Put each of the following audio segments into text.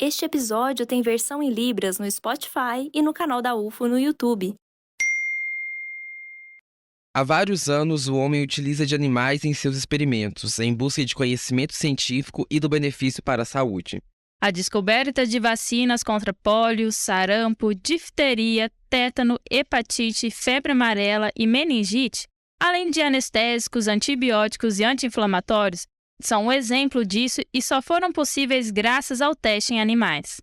Este episódio tem versão em Libras no Spotify e no canal da UFO no YouTube. Há vários anos, o homem utiliza de animais em seus experimentos, em busca de conhecimento científico e do benefício para a saúde. A descoberta de vacinas contra pólio, sarampo, difteria, tétano, hepatite, febre amarela e meningite, além de anestésicos, antibióticos e anti-inflamatórios, são um exemplo disso e só foram possíveis graças ao teste em animais.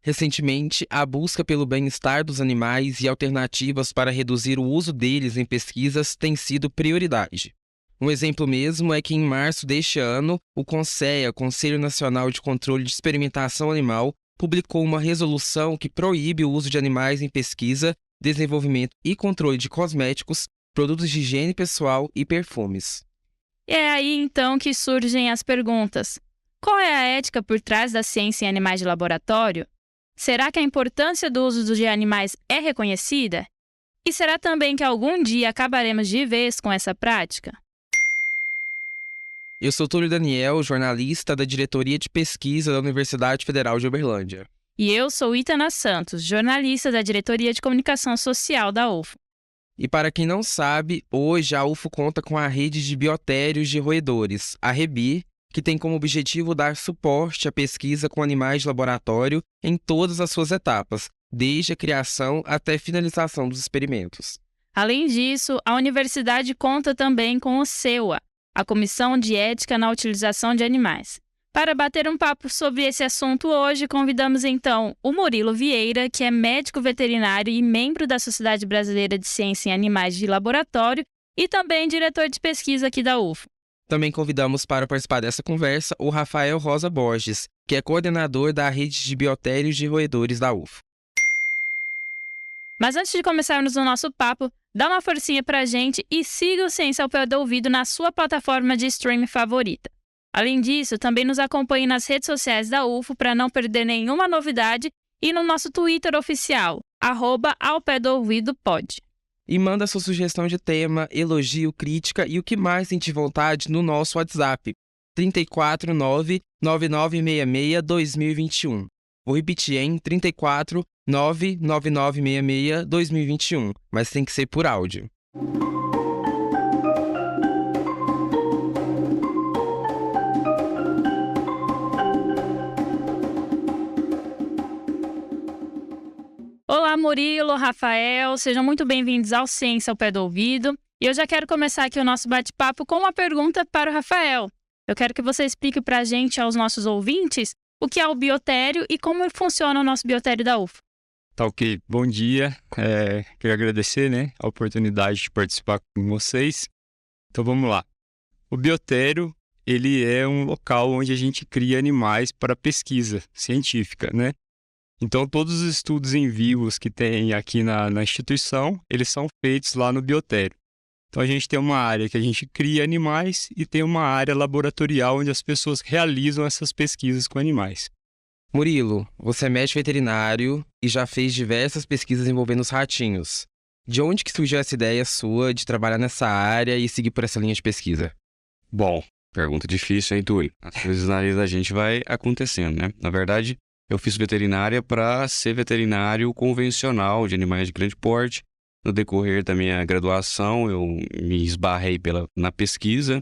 Recentemente, a busca pelo bem-estar dos animais e alternativas para reduzir o uso deles em pesquisas tem sido prioridade. Um exemplo mesmo é que em março deste ano, o CONSEA, Conselho Nacional de Controle de Experimentação Animal, publicou uma resolução que proíbe o uso de animais em pesquisa, desenvolvimento e controle de cosméticos, produtos de higiene pessoal e perfumes. E é aí então que surgem as perguntas. Qual é a ética por trás da ciência em animais de laboratório? Será que a importância do uso de animais é reconhecida? E será também que algum dia acabaremos de vez com essa prática? Eu sou Túlio Daniel, jornalista da Diretoria de Pesquisa da Universidade Federal de Uberlândia. E eu sou Itana Santos, jornalista da Diretoria de Comunicação Social da UFO. E para quem não sabe, hoje a UFO conta com a rede de biotérios de roedores, a REBI, que tem como objetivo dar suporte à pesquisa com animais de laboratório em todas as suas etapas, desde a criação até a finalização dos experimentos. Além disso, a universidade conta também com o CEUA, a Comissão de Ética na Utilização de Animais. Para bater um papo sobre esse assunto hoje, convidamos então o Murilo Vieira, que é médico veterinário e membro da Sociedade Brasileira de Ciência em Animais de Laboratório e também diretor de pesquisa aqui da UFO. Também convidamos para participar dessa conversa o Rafael Rosa Borges, que é coordenador da rede de biotérios de roedores da UFO. Mas antes de começarmos o nosso papo, dá uma forcinha pra gente e siga o Ciência ao Pé do Ouvido na sua plataforma de streaming favorita. Além disso, também nos acompanhe nas redes sociais da UFO para não perder nenhuma novidade e no nosso Twitter oficial, @aopédoouvidopod. E manda sua sugestão de tema, elogio, crítica e o que mais sente vontade no nosso WhatsApp, 349-9966-2021. Vou repetir, hein? 349-9966-2021, mas tem que ser por áudio. Olá, Murilo, Rafael, sejam muito bem-vindos ao Ciência ao Pé do Ouvido. E eu já quero começar aqui o nosso bate-papo com uma pergunta para o Rafael. Eu quero que você explique para a gente, aos nossos ouvintes, o que é o biotério e como funciona o nosso biotério da UFO. Tá ok, bom dia. Quero agradecer, a oportunidade de participar com vocês. Então vamos lá. O biotério, ele é um local onde a gente cria animais para pesquisa científica, né? Então todos os estudos em vivos que tem aqui na instituição, eles são feitos lá no biotério. Então a gente tem uma área que a gente cria animais e tem uma área laboratorial onde as pessoas realizam essas pesquisas com animais. Murilo, você é médico veterinário e já fez diversas pesquisas envolvendo os ratinhos. De onde que surgiu essa ideia sua de trabalhar nessa área e seguir por essa linha de pesquisa? Bom, pergunta difícil, hein, Túlio? As coisas na vida da gente vai acontecendo, né? Na verdade, eu fiz veterinária para ser veterinário convencional de animais de grande porte. No decorrer da minha graduação, eu me esbarrei na pesquisa,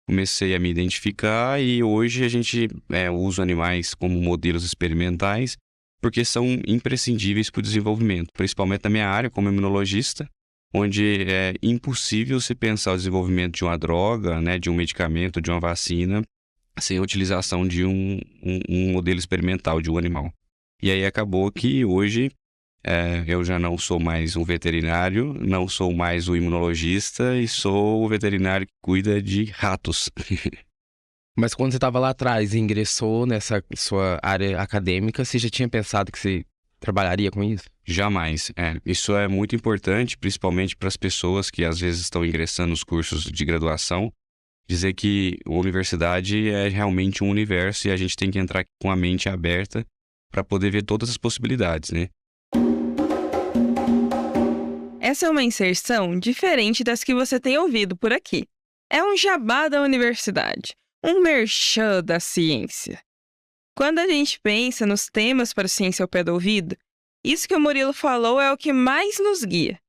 comecei a me identificar e hoje a gente usa animais como modelos experimentais porque são imprescindíveis para o desenvolvimento, principalmente na minha área como imunologista, onde é impossível se pensar o desenvolvimento de uma droga, de um medicamento, de uma vacina, sem a utilização de um modelo experimental de um animal. E aí acabou que hoje eu já não sou mais um veterinário, não sou mais o imunologista e sou o veterinário que cuida de ratos. Mas quando você estava lá atrás e ingressou nessa sua área acadêmica, você já tinha pensado que você trabalharia com isso? Jamais. Isso é muito importante, principalmente para as pessoas que às vezes estão ingressando nos cursos de graduação. Dizer que a universidade é realmente um universo e a gente tem que entrar com a mente aberta para poder ver todas as possibilidades, né? Essa é uma inserção diferente das que você tem ouvido por aqui. É um jabá da universidade, um merchan da ciência. Quando a gente pensa nos temas para Ciência ao Pé do Ouvido, isso que o Murilo falou é o que mais nos guia.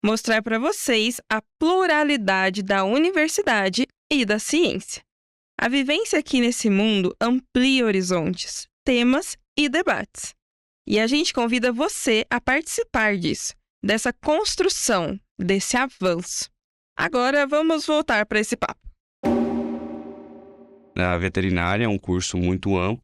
Mostrar para vocês a pluralidade da universidade e da ciência. A vivência aqui nesse mundo amplia horizontes, temas e debates. E a gente convida você a participar disso, dessa construção, desse avanço. Agora vamos voltar para esse papo. A veterinária é um curso muito amplo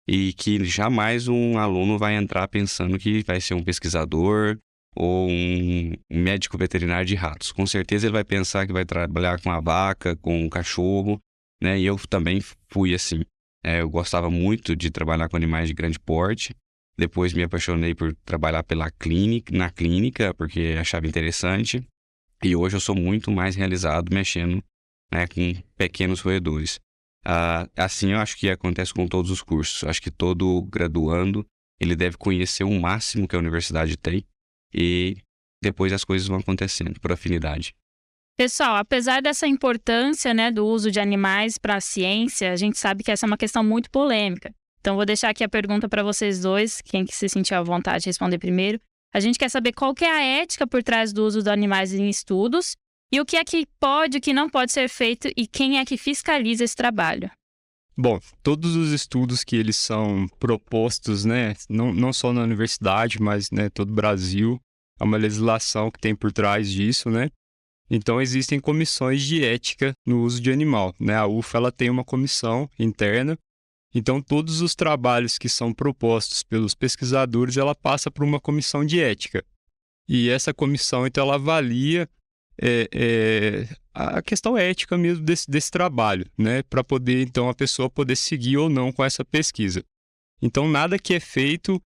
e que jamais um aluno vai entrar pensando que vai ser um pesquisador ou um médico veterinário de ratos. Com certeza ele vai pensar que vai trabalhar com a vaca, com o cachorro, né? E eu também fui assim. Eu gostava muito de trabalhar com animais de grande porte. Depois me apaixonei por trabalhar na clínica, porque achava interessante. E hoje eu sou muito mais realizado mexendo, né, com pequenos roedores. Assim eu acho que acontece com todos os cursos. Acho que todo graduando, ele deve conhecer o máximo que a universidade tem. E depois as coisas vão acontecendo por afinidade. Pessoal, apesar dessa importância, né, do uso de animais para a ciência, a gente sabe que essa é uma questão muito polêmica. Então, vou deixar aqui a pergunta para vocês dois, quem que se sentiu à vontade de responder primeiro. A gente quer saber qual que é a ética por trás do uso dos animais em estudos e o que é que pode e o que não pode ser feito e quem é que fiscaliza esse trabalho. Bom, todos os estudos que eles são propostos, né, não só na universidade, mas, né, todo o Brasil, é uma legislação que tem por trás disso, né? Então, existem comissões de ética no uso de animal, né? A UFA, ela tem uma comissão interna. Então, todos os trabalhos que são propostos pelos pesquisadores, ela passa por uma comissão de ética. E essa comissão, então, ela avalia a questão ética mesmo desse trabalho, né? Para poder, então, a pessoa poder seguir ou não com essa pesquisa. Então, nada que é feito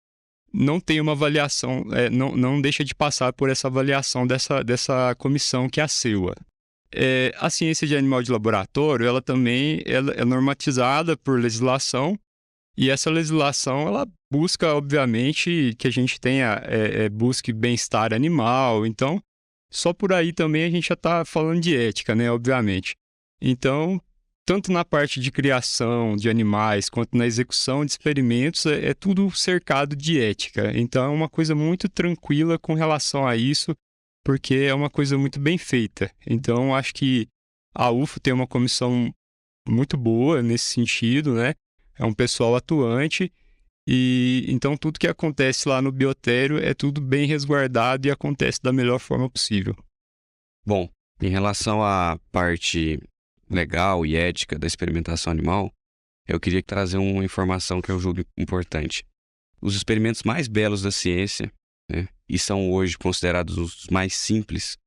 não tem uma avaliação, não deixa de passar por essa avaliação dessa comissão que é a CEUA. A ciência de animal de laboratório, ela também é normatizada por legislação, e essa legislação, ela busca, obviamente, que a gente tenha, busque bem-estar animal. Então, só por aí também a gente já está falando de ética, né, obviamente. Então, tanto na parte de criação de animais, quanto na execução de experimentos, é tudo cercado de ética. Então, é uma coisa muito tranquila com relação a isso, porque é uma coisa muito bem feita. Então, acho que a UFO tem uma comissão muito boa nesse sentido, né? É um pessoal atuante, e então tudo que acontece lá no biotério é tudo bem resguardado e acontece da melhor forma possível. Bom, em relação à parte legal e ética da experimentação animal, eu queria trazer uma informação que eu julgo importante. Os experimentos mais belos da ciência, né, e são hoje considerados os mais simples,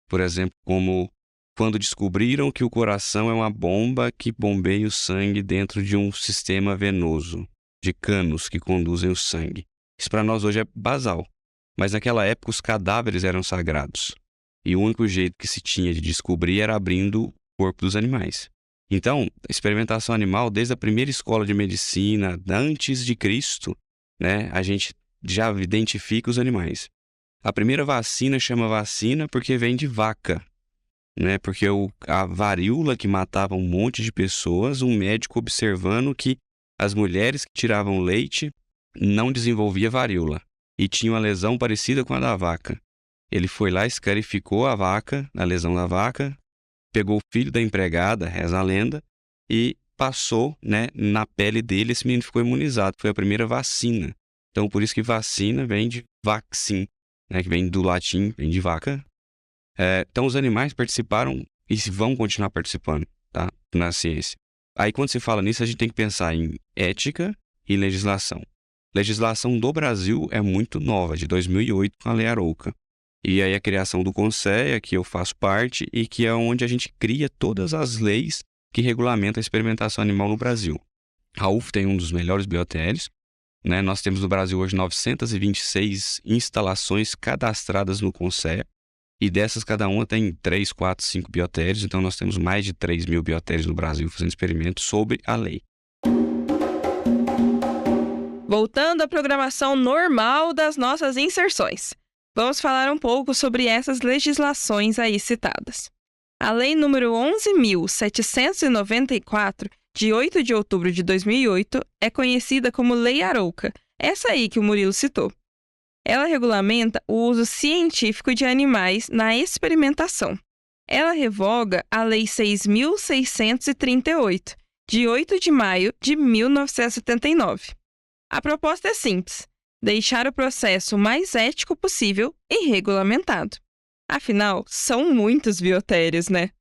por exemplo, como quando descobriram que o coração é uma bomba que bombeia o sangue dentro de um sistema venoso, de canos que conduzem o sangue. Isso para nós hoje é basal, mas naquela época os cadáveres eram sagrados, e o único jeito que se tinha de descobrir era abrindo o corpo dos animais. Então, a experimentação animal, desde a primeira escola de medicina, antes de Cristo, né, a gente já identifica os animais. A primeira vacina chama vacina porque vem de vaca, né? Porque a varíola que matava um monte de pessoas, um médico observando que as mulheres que tiravam leite não desenvolviam varíola e tinham uma lesão parecida com a da vaca. Ele foi lá, escarificou a vaca, a lesão da vaca, pegou o filho da empregada, reza a lenda, e passou, né, na pele dele. Esse menino ficou imunizado. Foi a primeira vacina. Então, por isso que vacina vem de vaccin, né, que vem do latim, vem de vaca. Então, os animais participaram e vão continuar participando, tá, na ciência. Aí, quando se fala nisso, a gente tem que pensar em ética e legislação. Legislação do Brasil é muito nova, de 2008, com a Lei Arouca. E aí a criação do CONSEA, que eu faço parte, e que é onde a gente cria todas as leis que regulamentam a experimentação animal no Brasil. A UF tem um dos melhores biotérios, né? Nós temos no Brasil hoje 926 instalações cadastradas no CONSEA, e dessas cada uma tem 3, 4, 5 biotérios, então nós temos mais de 3.000 biotérios no Brasil fazendo experimentos sobre a lei. Voltando à programação normal das nossas inserções, vamos falar um pouco sobre essas legislações aí citadas. A Lei número 11.794 de 8 de outubro de 2008, é conhecida como Lei Arouca, essa aí que o Murilo citou. Ela regulamenta o uso científico de animais na experimentação. Ela revoga a Lei 6.638, de 8 de maio de 1979. A proposta é simples: deixar o processo o mais ético possível e regulamentado. Afinal, são muitos biotérios, né?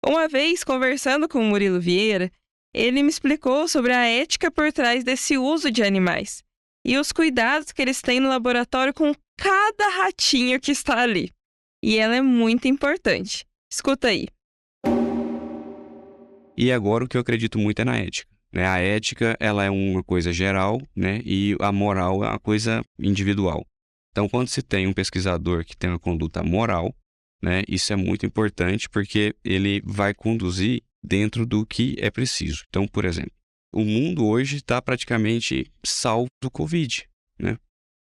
Uma vez, conversando com o Murilo Vieira, ele me explicou sobre a ética por trás desse uso de animais e os cuidados que eles têm no laboratório com cada ratinho que está ali. E ela é muito importante. Escuta aí. E agora o que eu acredito muito é na ética, né? A ética, ela é uma coisa geral, né? E a moral é uma coisa individual. Então, quando se tem um pesquisador que tem uma conduta moral, né? Isso é muito importante porque ele vai conduzir dentro do que é preciso. Então, por exemplo, o mundo hoje está praticamente salvo do Covid, né?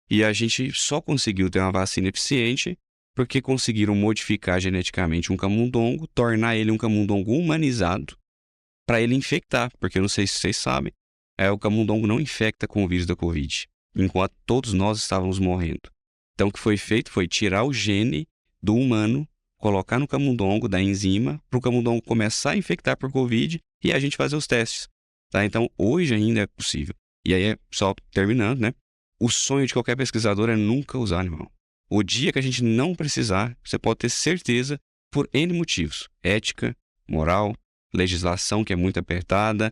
E a gente só conseguiu ter uma vacina eficiente porque conseguiram modificar geneticamente um camundongo, tornar ele um camundongo humanizado para ele infectar, porque eu não sei se vocês sabem, o camundongo não infecta com o vírus da Covid, enquanto todos nós estávamos morrendo. Então, o que foi feito foi tirar o gene do humano, colocar no camundongo da enzima, para o camundongo começar a infectar por Covid e a gente fazer os testes. Tá? Então, hoje ainda é possível. E aí, só terminando, né? O sonho de qualquer pesquisador é nunca usar animal. O dia que a gente não precisar, você pode ter certeza, por N motivos. Ética, moral, legislação que é muito apertada,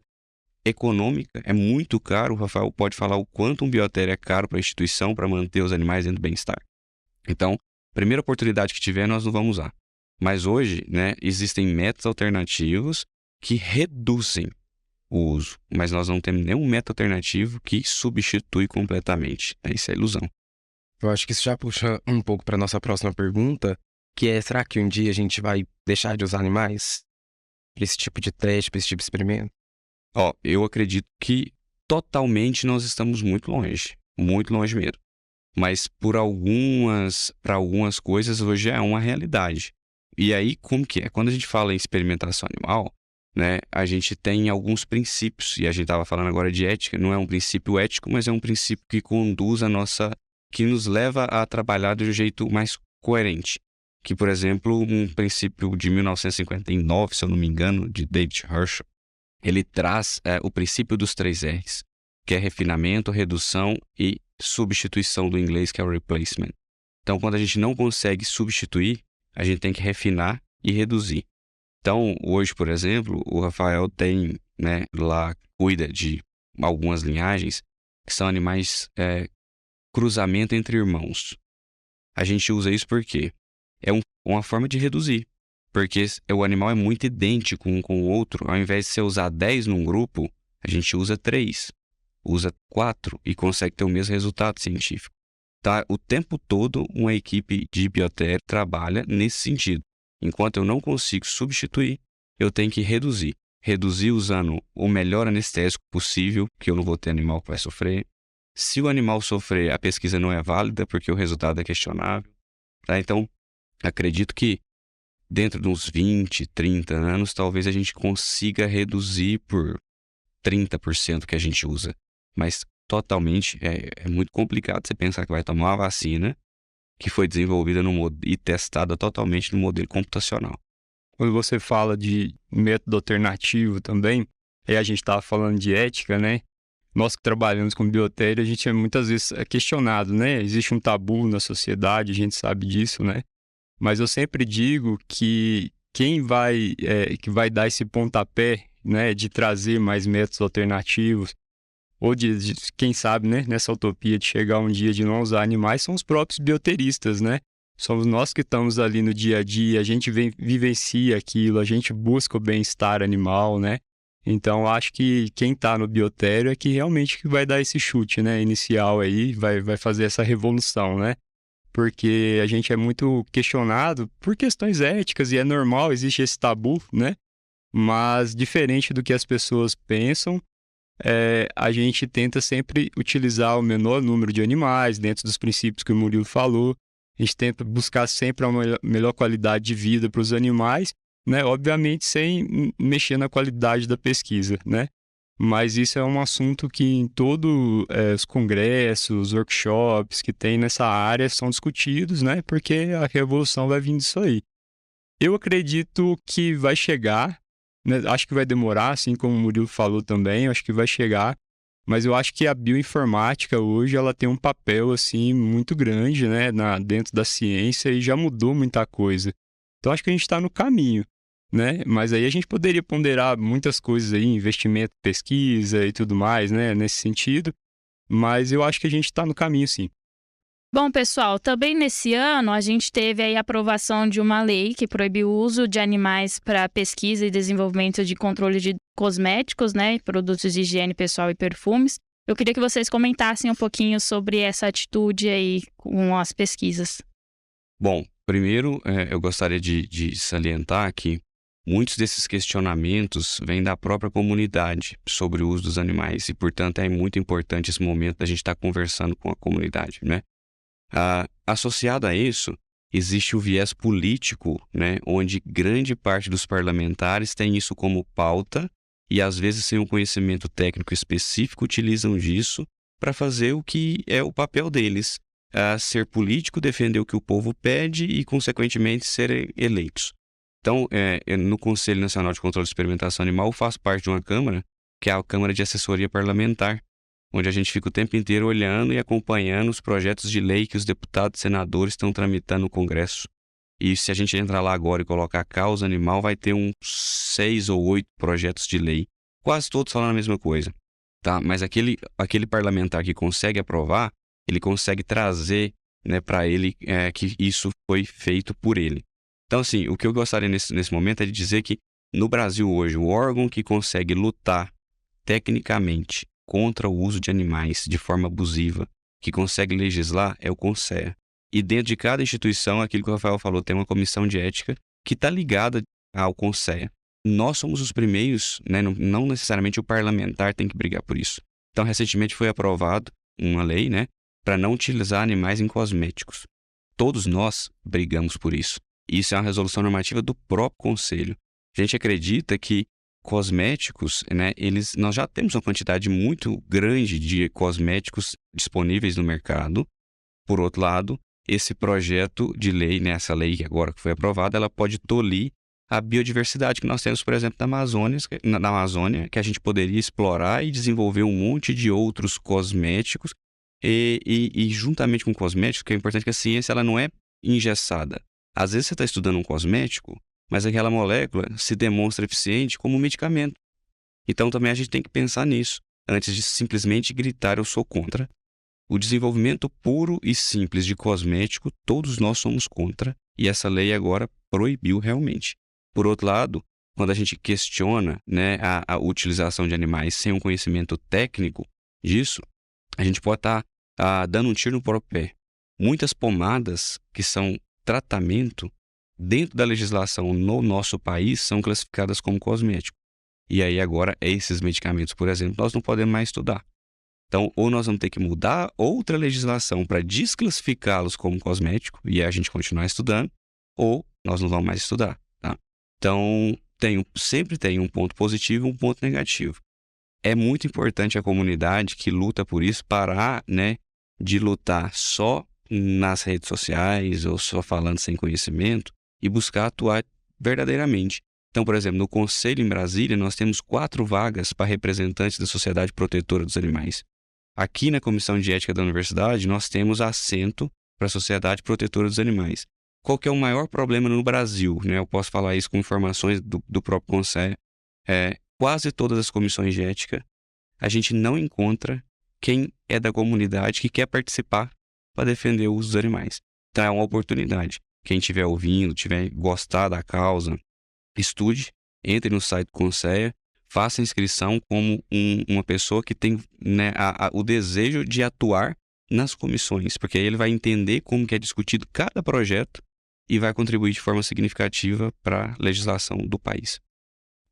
econômica, é muito caro. O Rafael pode falar o quanto um biotério é caro para a instituição para manter os animais dentro do bem-estar. Então, primeira oportunidade que tiver, nós não vamos usar. Mas hoje, né, existem métodos alternativos que reduzem o uso, mas nós não temos nenhum método alternativo que substitui completamente. Isso é ilusão. Eu acho que isso já puxa um pouco para nossa próxima pergunta, que é: será que um dia a gente vai deixar de usar animais para esse tipo de teste, para esse tipo de experimento? Eu acredito que totalmente nós estamos muito longe mesmo. Mas para algumas coisas hoje é uma realidade. E aí, como que é? Quando a gente fala em experimentação animal, né, a gente tem alguns princípios, e a gente estava falando agora de ética, não é um princípio ético, mas é um princípio que conduz que nos leva a trabalhar de um jeito mais coerente. Que, por exemplo, um princípio de 1959, se eu não me engano, de David Herschel, ele traz o princípio dos 3 R's, que é refinamento, redução e substituição do inglês, que é o replacement. Então, quando a gente não consegue substituir, a gente tem que refinar e reduzir. Então, hoje, por exemplo, o Rafael tem, né, lá, cuida de algumas linhagens que são animais cruzamento entre irmãos. A gente usa isso porque é uma forma de reduzir. Porque o animal é muito idêntico um com o outro. Ao invés de você usar 10 num grupo, a gente usa 3, usa 4 e consegue ter o mesmo resultado científico. Tá? O tempo todo, uma equipe de biotério trabalha nesse sentido. Enquanto eu não consigo substituir, eu tenho que reduzir. Reduzir usando o melhor anestésico possível, que eu não vou ter animal que vai sofrer. Se o animal sofrer, a pesquisa não é válida, porque o resultado é questionável. Tá? Então, acredito que dentro de uns 20, 30 anos, talvez a gente consiga reduzir por 30% que a gente usa. Mas totalmente, é muito complicado você pensar que vai tomar uma vacina que foi desenvolvida e testada totalmente no modelo computacional. Quando você fala de método alternativo também, aí a gente estava falando de ética, né? Nós que trabalhamos com biotério, a gente muitas vezes é questionado, né? Existe um tabu na sociedade, a gente sabe disso, né? Mas eu sempre digo que quem vai dar esse pontapé, né, de trazer mais métodos alternativos, ou de quem sabe, né, nessa utopia de chegar um dia de não usar animais, são os próprios bioteristas, né? Somos nós que estamos ali no dia a dia, a gente vivencia aquilo, a gente busca o bem-estar animal, né? Então, acho que quem está no biotério é que realmente vai dar esse chute, né, inicial aí, vai fazer essa revolução, né? Porque a gente é muito questionado por questões éticas e é normal, existe esse tabu, né? Mas, diferente do que as pessoas pensam, a gente tenta sempre utilizar o menor número de animais dentro dos princípios que o Murilo falou. A gente tenta buscar sempre uma melhor qualidade de vida para os animais né? Obviamente sem mexer na qualidade da pesquisa, né? Mas isso é um assunto que em todos os congressos, workshops que tem nessa área são discutidos, né? Porque a revolução vai vir disso aí. Eu acredito que vai chegar, né? Acho que vai demorar, assim como o Murilo falou também, acho que vai chegar, mas eu acho que a bioinformática hoje ela tem um papel assim muito grande, né? Dentro da ciência e já mudou muita coisa. Então acho que a gente está no caminho, né? Mas aí a gente poderia ponderar muitas coisas aí, investimento, pesquisa e tudo mais, né? Nesse sentido, mas eu acho que a gente está no caminho, sim. Bom, pessoal, também nesse ano a gente teve aí a aprovação de uma lei que proibiu o uso de animais para pesquisa e desenvolvimento de controle de cosméticos, né, produtos de higiene pessoal e perfumes. Eu queria que vocês comentassem um pouquinho sobre essa atitude aí com as pesquisas. Bom, primeiro eu gostaria de salientar que muitos desses questionamentos vêm da própria comunidade sobre o uso dos animais e, portanto, é muito importante esse momento da gente estar conversando com a comunidade, né? Associado a isso, existe o viés político, né, onde grande parte dos parlamentares tem isso como pauta e, às vezes, sem um conhecimento técnico específico, utilizam disso para fazer o que é o papel deles, ser político, defender o que o povo pede e, consequentemente, serem eleitos. Então, no Conselho Nacional de Controle de Experimentação Animal, eu faço parte de uma Câmara, que é a Câmara de Assessoria Parlamentar, onde a gente fica o tempo inteiro olhando e acompanhando os projetos de lei que os deputados e senadores estão tramitando no Congresso. E se a gente entrar lá agora e colocar causa animal, vai ter uns 6 ou 8 projetos de lei, quase todos falando a mesma coisa. Tá? Mas aquele parlamentar que consegue aprovar, ele consegue trazer, né, para ele que isso foi feito por ele. Então, assim, o que eu gostaria nesse momento é de dizer que no Brasil hoje, o órgão que consegue lutar tecnicamente contra o uso de animais de forma abusiva, que consegue legislar, é o CONSEA. E dentro de cada instituição, aquilo que o Rafael falou, tem uma comissão de ética que está ligada ao CONSEA. Nós somos os primeiros, né, não necessariamente o parlamentar tem que brigar por isso. Então, recentemente foi aprovado uma lei, né, para não utilizar animais em cosméticos. Todos nós brigamos por isso. Isso é uma resolução normativa do próprio Conselho. A gente acredita que cosméticos, né, nós já temos uma quantidade muito grande de cosméticos disponíveis no mercado. Por outro lado, esse projeto de lei, né, essa lei que agora foi aprovada, ela pode tolir a biodiversidade que nós temos, por exemplo, na Amazônia, que a gente poderia explorar e desenvolver um monte de outros cosméticos e juntamente com cosméticos, que é importante que a ciência ela não é engessada. Às vezes você está estudando um cosmético, mas aquela molécula se demonstra eficiente como um medicamento. Então também a gente tem que pensar nisso, antes de simplesmente gritar eu sou contra. O desenvolvimento puro e simples de cosmético, todos nós somos contra, e essa lei agora proibiu realmente. Por outro lado, quando a gente questiona, né, a utilização de animais sem um conhecimento técnico disso, a gente pode estar dando um tiro no próprio pé. Muitas pomadas que são tratamento, dentro da legislação no nosso país, são classificadas como cosmético. E aí agora, esses medicamentos, por exemplo, nós não podemos mais estudar. Então, ou nós vamos ter que mudar outra legislação para desclassificá-los como cosmético e a gente continuar estudando, ou nós não vamos mais estudar. Tá? Então, sempre tem um ponto positivo e um ponto negativo. É muito importante a comunidade que luta por isso parar, né, de lutar só nas redes sociais ou só falando sem conhecimento e buscar atuar verdadeiramente. Então, por exemplo, no Conselho em Brasília, nós temos 4 vagas para representantes da Sociedade Protetora dos Animais. Aqui na Comissão de Ética da Universidade, nós temos assento para a Sociedade Protetora dos Animais. Qual que é o maior problema no Brasil? Né? Eu posso falar isso com informações do próprio Conselho. Quase todas as comissões de ética, a gente não encontra quem é da comunidade que quer participar para defender o uso dos animais. Então, é uma oportunidade. Quem estiver ouvindo, tiver gostado da causa, estude, entre no site do Conselho, faça inscrição como uma pessoa que tem, né, o desejo de atuar nas comissões, porque aí ele vai entender como que é discutido cada projeto e vai contribuir de forma significativa para a legislação do país.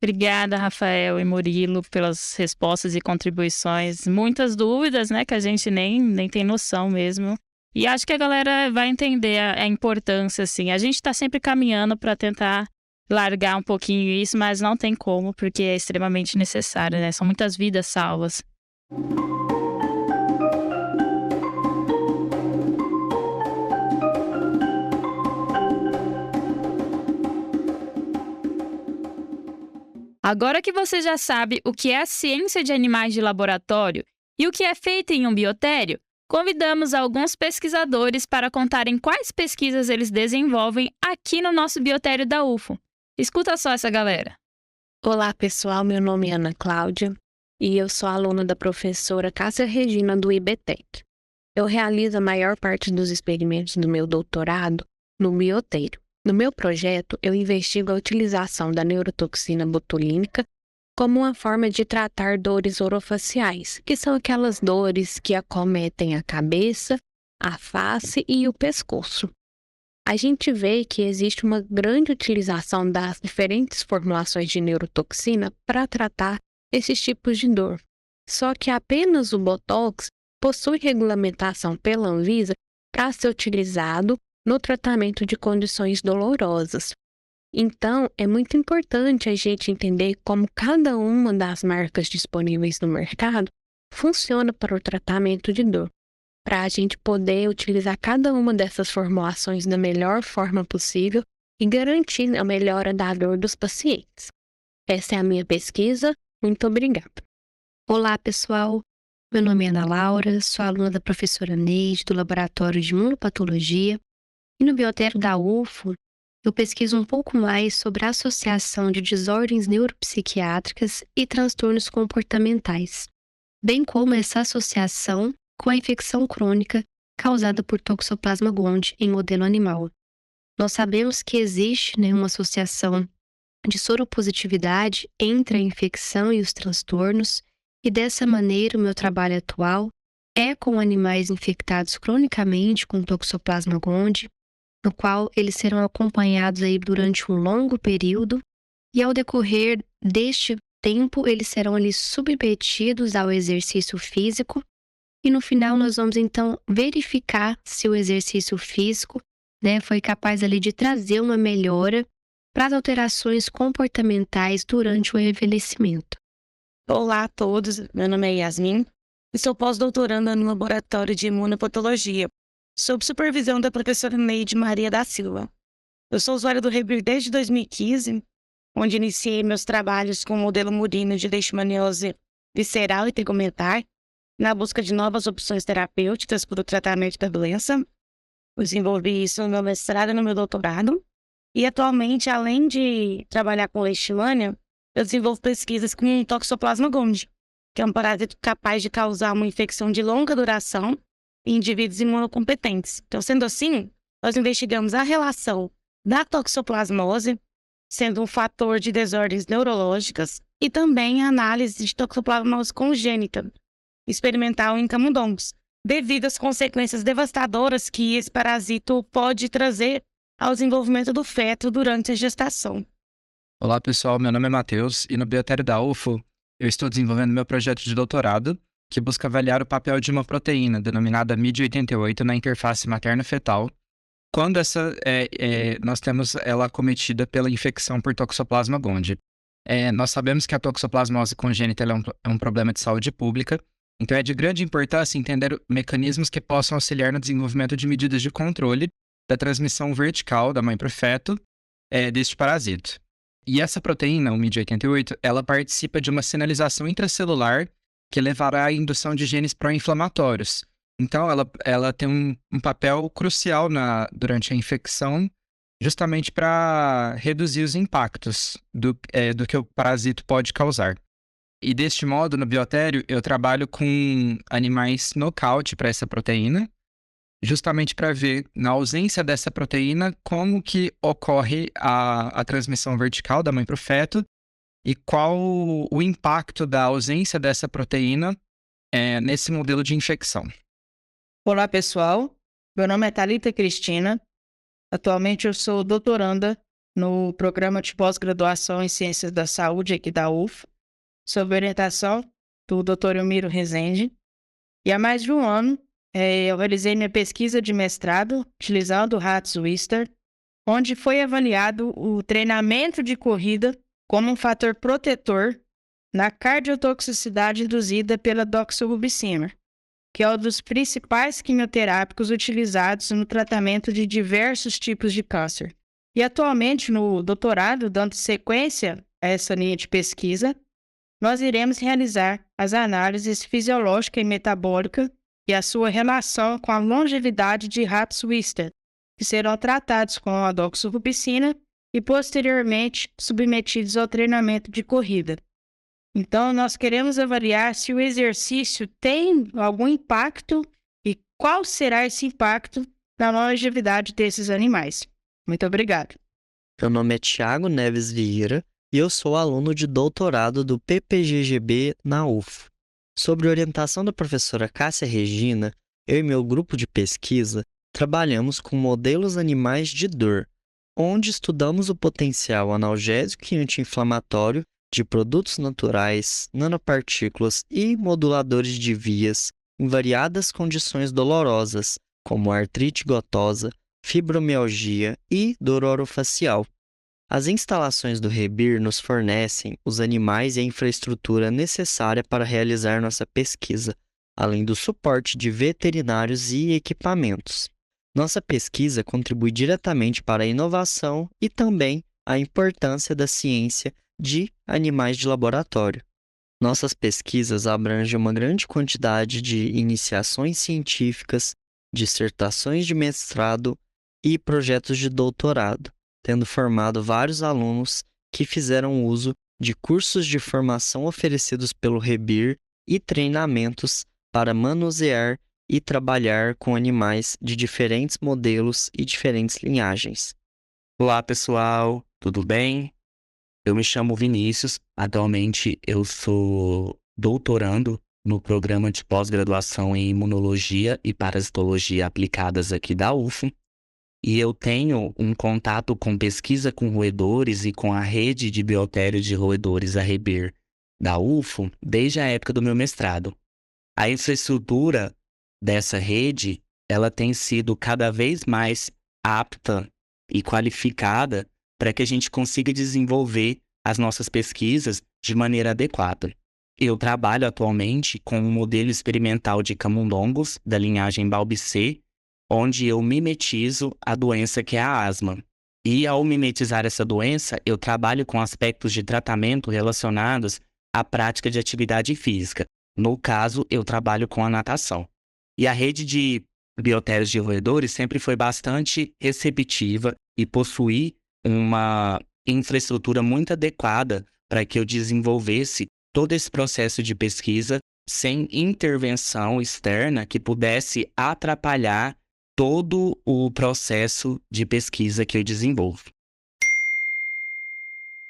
Obrigada, Rafael e Murilo, pelas respostas e contribuições. Muitas dúvidas, né, que a gente nem tem noção mesmo. E acho que a galera vai entender a importância, assim. A gente está sempre caminhando para tentar largar um pouquinho isso, mas não tem como, porque é extremamente necessário, né? São muitas vidas salvas. Agora que você já sabe o que é a ciência de animais de laboratório e o que é feito em um biotério, convidamos alguns pesquisadores para contarem quais pesquisas eles desenvolvem aqui no nosso biotério da UFO. Escuta só essa galera. Olá, pessoal. Meu nome é Ana Cláudia e eu sou aluna da professora Cássia Regina do IBTEC. Eu realizo a maior parte dos experimentos do meu doutorado no biotério. No meu projeto, eu investigo a utilização da neurotoxina botulínica como uma forma de tratar dores orofaciais, que são aquelas dores que acometem a cabeça, a face e o pescoço. A gente vê que existe uma grande utilização das diferentes formulações de neurotoxina para tratar esses tipos de dor. Só que apenas o Botox possui regulamentação pela Anvisa para ser utilizado no tratamento de condições dolorosas. Então, é muito importante a gente entender como cada uma das marcas disponíveis no mercado funciona para o tratamento de dor, para a gente poder utilizar cada uma dessas formulações da melhor forma possível e garantir a melhora da dor dos pacientes. Essa é a minha pesquisa. Muito obrigada. Olá, pessoal. Meu nome é Ana Laura, sou aluna da professora Neide, do Laboratório de Imunopatologia. E no biotério da UFO, eu pesquiso um pouco mais sobre a associação de desordens neuropsiquiátricas e transtornos comportamentais, bem como essa associação com a infecção crônica causada por Toxoplasma gondii em modelo animal. Nós sabemos que existe uma associação de soropositividade entre a infecção e os transtornos, e dessa maneira o meu trabalho atual é com animais infectados cronicamente com Toxoplasma gondii, no qual eles serão acompanhados aí durante um longo período, e ao decorrer deste tempo eles serão ali submetidos ao exercício físico, e no final nós vamos então verificar se o exercício físico foi capaz ali de trazer uma melhora para as alterações comportamentais durante o envelhecimento. Olá a todos, meu nome é Yasmin e sou pós-doutoranda no Laboratório de Imunopatologia, sob supervisão da professora Neide Maria da Silva. Eu sou usuária do Rebir desde 2015, onde iniciei meus trabalhos com o modelo murino de leishmaniose visceral e tegumentar, na busca de novas opções terapêuticas para o tratamento da doença. Eu desenvolvi isso no meu mestrado e no meu doutorado. E atualmente, além de trabalhar com leishmania, eu desenvolvo pesquisas com Toxoplasma gondii, que é um parasito capaz de causar uma infecção de longa duração em indivíduos imunocompetentes. Então, sendo assim, nós investigamos a relação da toxoplasmose, sendo um fator de desordens neurológicas, e também a análise de toxoplasmose congênita, experimental em camundongos, devido às consequências devastadoras que esse parasito pode trazer ao desenvolvimento do feto durante a gestação. Olá, pessoal. Meu nome é Matheus e no biotério da UFO eu estou desenvolvendo meu projeto de doutorado que busca avaliar o papel de uma proteína denominada MID88 na interface materno-fetal quando nós temos ela acometida pela infecção por Toxoplasma gondii. Nós sabemos que a toxoplasmose congênita é um problema de saúde pública, então é de grande importância entender mecanismos que possam auxiliar no desenvolvimento de medidas de controle da transmissão vertical da mãe para o feto deste parasito. E essa proteína, o MID88, ela participa de uma sinalização intracelular que levará à indução de genes pró-inflamatórios. Então, ela tem um papel crucial durante a infecção, justamente para reduzir os impactos do que o parasito pode causar. E deste modo, no biotério, eu trabalho com animais nocaute para essa proteína, justamente para ver, na ausência dessa proteína, como que ocorre a transmissão vertical da mãe para o feto e qual o impacto da ausência dessa proteína nesse modelo de infecção. Olá, pessoal. Meu nome é Thalita Cristina. Atualmente eu sou doutoranda no programa de pós-graduação em Ciências da Saúde aqui da UF, sob orientação do Dr. Elmiro Rezende. E há mais de um ano, eu realizei minha pesquisa de mestrado utilizando ratos Wistar onde foi avaliado o treinamento de corrida como um fator protetor na cardiotoxicidade induzida pela doxorubicina, que é um dos principais quimioterápicos utilizados no tratamento de diversos tipos de câncer. E atualmente, no doutorado, dando sequência a essa linha de pesquisa, nós iremos realizar as análises fisiológica e metabólica e a sua relação com a longevidade de ratos Wistar, que serão tratados com a doxorubicina e posteriormente submetidos ao treinamento de corrida. Então, nós queremos avaliar se o exercício tem algum impacto e qual será esse impacto na longevidade desses animais. Muito obrigado. Meu nome é Thiago Neves Vieira e eu sou aluno de doutorado do PPGGB na UFO. Sob orientação da professora Cássia Regina, eu e meu grupo de pesquisa trabalhamos com modelos animais de dor, onde estudamos o potencial analgésico e anti-inflamatório de produtos naturais, nanopartículas e moduladores de vias em variadas condições dolorosas, como artrite gotosa, fibromialgia e dor orofacial. As instalações do REBIR nos fornecem os animais e a infraestrutura necessária para realizar nossa pesquisa, além do suporte de veterinários e equipamentos. Nossa pesquisa contribui diretamente para a inovação e também a importância da ciência de animais de laboratório. Nossas pesquisas abrangem uma grande quantidade de iniciações científicas, dissertações de mestrado e projetos de doutorado, tendo formado vários alunos que fizeram uso de cursos de formação oferecidos pelo REBIR e treinamentos para manusear e trabalhar com animais de diferentes modelos e diferentes linhagens. Olá, pessoal, tudo bem? Eu me chamo Vinícius, atualmente eu sou doutorando no programa de pós-graduação em Imunologia e Parasitologia aplicadas aqui da UFO, e eu tenho um contato com pesquisa com roedores e com a rede de biotério de roedores, a REBIR, da UFO, desde a época do meu mestrado. A infraestrutura dessa rede, ela tem sido cada vez mais apta e qualificada para que a gente consiga desenvolver as nossas pesquisas de maneira adequada. Eu trabalho atualmente com um modelo experimental de camundongos da linhagem Balbicê, onde eu mimetizo a doença que é a asma. E ao mimetizar essa doença, eu trabalho com aspectos de tratamento relacionados à prática de atividade física. No caso, eu trabalho com a natação. E a rede de biotérios de roedores sempre foi bastante receptiva e possui uma infraestrutura muito adequada para que eu desenvolvesse todo esse processo de pesquisa sem intervenção externa que pudesse atrapalhar todo o processo de pesquisa que eu desenvolvo.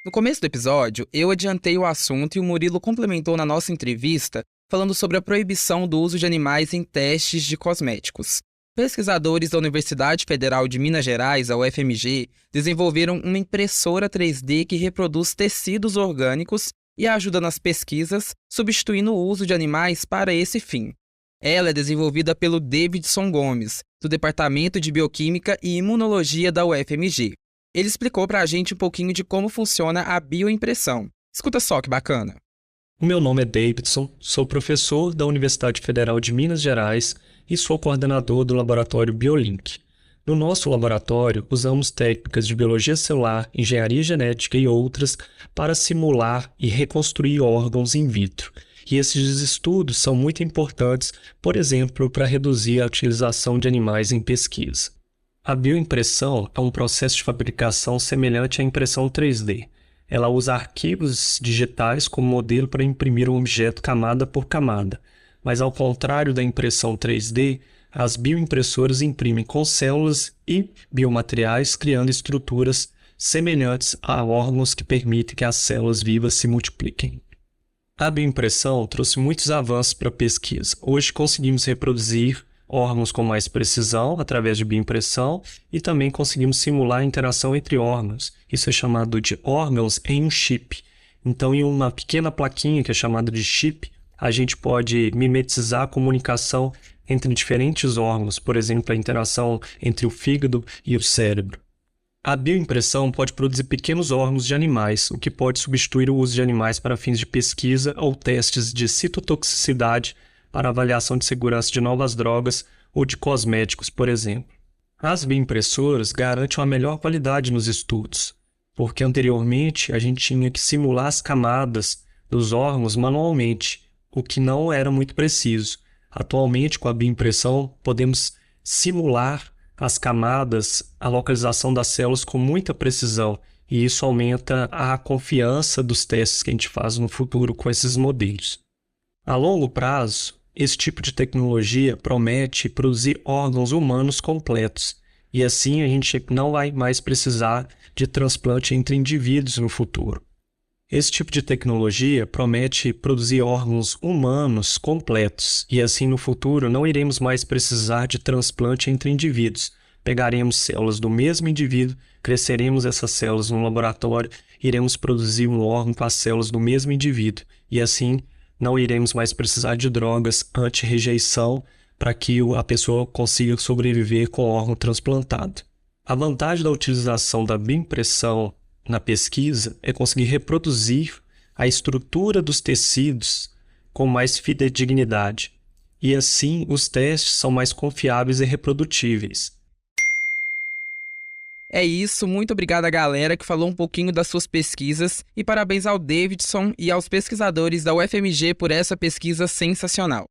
No começo do episódio, eu adiantei o assunto e o Murilo complementou na nossa entrevista falando sobre a proibição do uso de animais em testes de cosméticos. Pesquisadores da Universidade Federal de Minas Gerais, a UFMG, desenvolveram uma impressora 3D que reproduz tecidos orgânicos e ajuda nas pesquisas, substituindo o uso de animais para esse fim. Ela é desenvolvida pelo Davidson Gomes, do Departamento de Bioquímica e Imunologia da UFMG. Ele explicou pra gente um pouquinho de como funciona a bioimpressão. Escuta só que bacana. O meu nome é Davidson, sou professor da Universidade Federal de Minas Gerais e sou coordenador do laboratório BioLink. No nosso laboratório, usamos técnicas de biologia celular, engenharia genética e outras para simular e reconstruir órgãos in vitro. E esses estudos são muito importantes, por exemplo, para reduzir a utilização de animais em pesquisa. A bioimpressão é um processo de fabricação semelhante à impressão 3D. Ela usa arquivos digitais como modelo para imprimir um objeto camada por camada. Mas ao contrário da impressão 3D, as bioimpressoras imprimem com células e biomateriais, criando estruturas semelhantes a órgãos que permitem que as células vivas se multipliquem. A bioimpressão trouxe muitos avanços para a pesquisa. Hoje conseguimos reproduzir órgãos com mais precisão através de bioimpressão e também conseguimos simular a interação entre órgãos. Isso é chamado de órgãos em um chip. Então, em uma pequena plaquinha que é chamada de chip, a gente pode mimetizar a comunicação entre diferentes órgãos, por exemplo, a interação entre o fígado e o cérebro. A bioimpressão pode produzir pequenos órgãos de animais, o que pode substituir o uso de animais para fins de pesquisa ou testes de citotoxicidade para avaliação de segurança de novas drogas ou de cosméticos, por exemplo. As bioimpressoras garantem uma melhor qualidade nos estudos, porque anteriormente a gente tinha que simular as camadas dos órgãos manualmente, o que não era muito preciso. Atualmente, com a bioimpressão, podemos simular as camadas, a localização das células com muita precisão, e isso aumenta a confiança dos testes que a gente faz no futuro com esses modelos. A longo prazo, esse tipo de tecnologia promete produzir órgãos humanos completos, e assim a gente não vai mais precisar de transplante entre indivíduos no futuro. Esse tipo de tecnologia promete produzir órgãos humanos completos, e assim no futuro não iremos mais precisar de transplante entre indivíduos. Pegaremos células do mesmo indivíduo, cresceremos essas células no laboratório, iremos produzir um órgão com as células do mesmo indivíduo, e assim não iremos mais precisar de drogas anti-rejeição para que a pessoa consiga sobreviver com o órgão transplantado. A vantagem da utilização da bioimpressão na pesquisa é conseguir reproduzir a estrutura dos tecidos com mais fidedignidade, e assim os testes são mais confiáveis e reprodutíveis. É isso, muito obrigado à galera que falou um pouquinho das suas pesquisas e parabéns ao Davidson e aos pesquisadores da UFMG por essa pesquisa sensacional.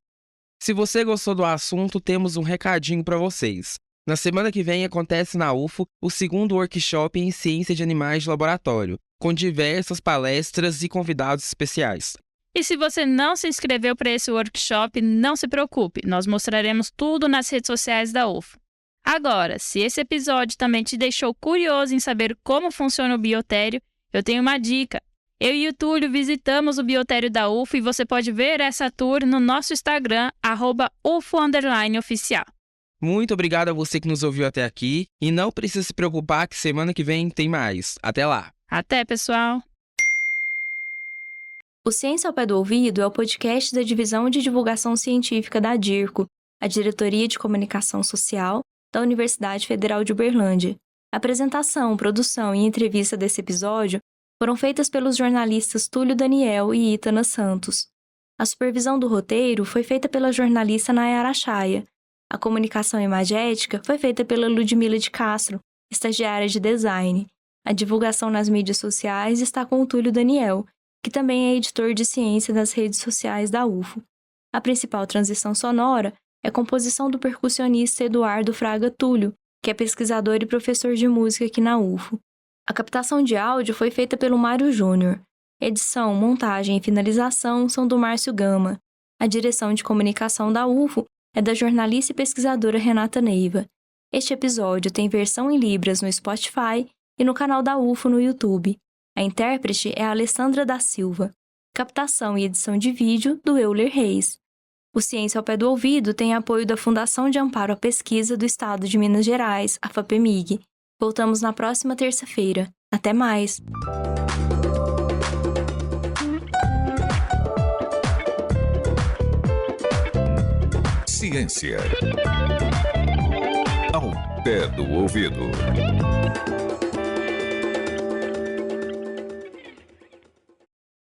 Se você gostou do assunto, temos um recadinho para vocês. Na semana que vem acontece na UFO o segundo workshop em ciência de animais de laboratório, com diversas palestras e convidados especiais. E se você não se inscreveu para esse workshop, não se preocupe, nós mostraremos tudo nas redes sociais da UFO. Agora, se esse episódio também te deixou curioso em saber como funciona o biotério, eu tenho uma dica. Eu e o Túlio visitamos o biotério da UFO e você pode ver essa tour no nosso Instagram, @UFO_oficial. Muito obrigado a você que nos ouviu até aqui e não precisa se preocupar que semana que vem tem mais. Até lá! Até, pessoal! O Ciência ao Pé do Ouvido é o podcast da Divisão de Divulgação Científica da DIRCO, a Diretoria de Comunicação Social da Universidade Federal de Uberlândia. A apresentação, produção e entrevista desse episódio foram feitas pelos jornalistas Túlio Daniel e Ítana Santos. A supervisão do roteiro foi feita pela jornalista Nayara Chaia. A comunicação imagética foi feita pela Ludmila de Castro, estagiária de design. A divulgação nas mídias sociais está com o Túlio Daniel, que também é editor de ciência das redes sociais da UFO. A principal transição sonora é a composição do percussionista Eduardo Fraga Túlio, que é pesquisador e professor de música aqui na UFO. A captação de áudio foi feita pelo Mário Júnior. Edição, montagem e finalização são do Márcio Gama. A direção de comunicação da UFO é da jornalista e pesquisadora Renata Neiva. Este episódio tem versão em Libras no Spotify e no canal da UFO no YouTube. A intérprete é a Alessandra da Silva. Captação e edição de vídeo do Euler Reis. O Ciência ao Pé do Ouvido tem apoio da Fundação de Amparo à Pesquisa do Estado de Minas Gerais, a FAPEMIG. Voltamos na próxima terça-feira. Até mais! Ciência ao pé do ouvido.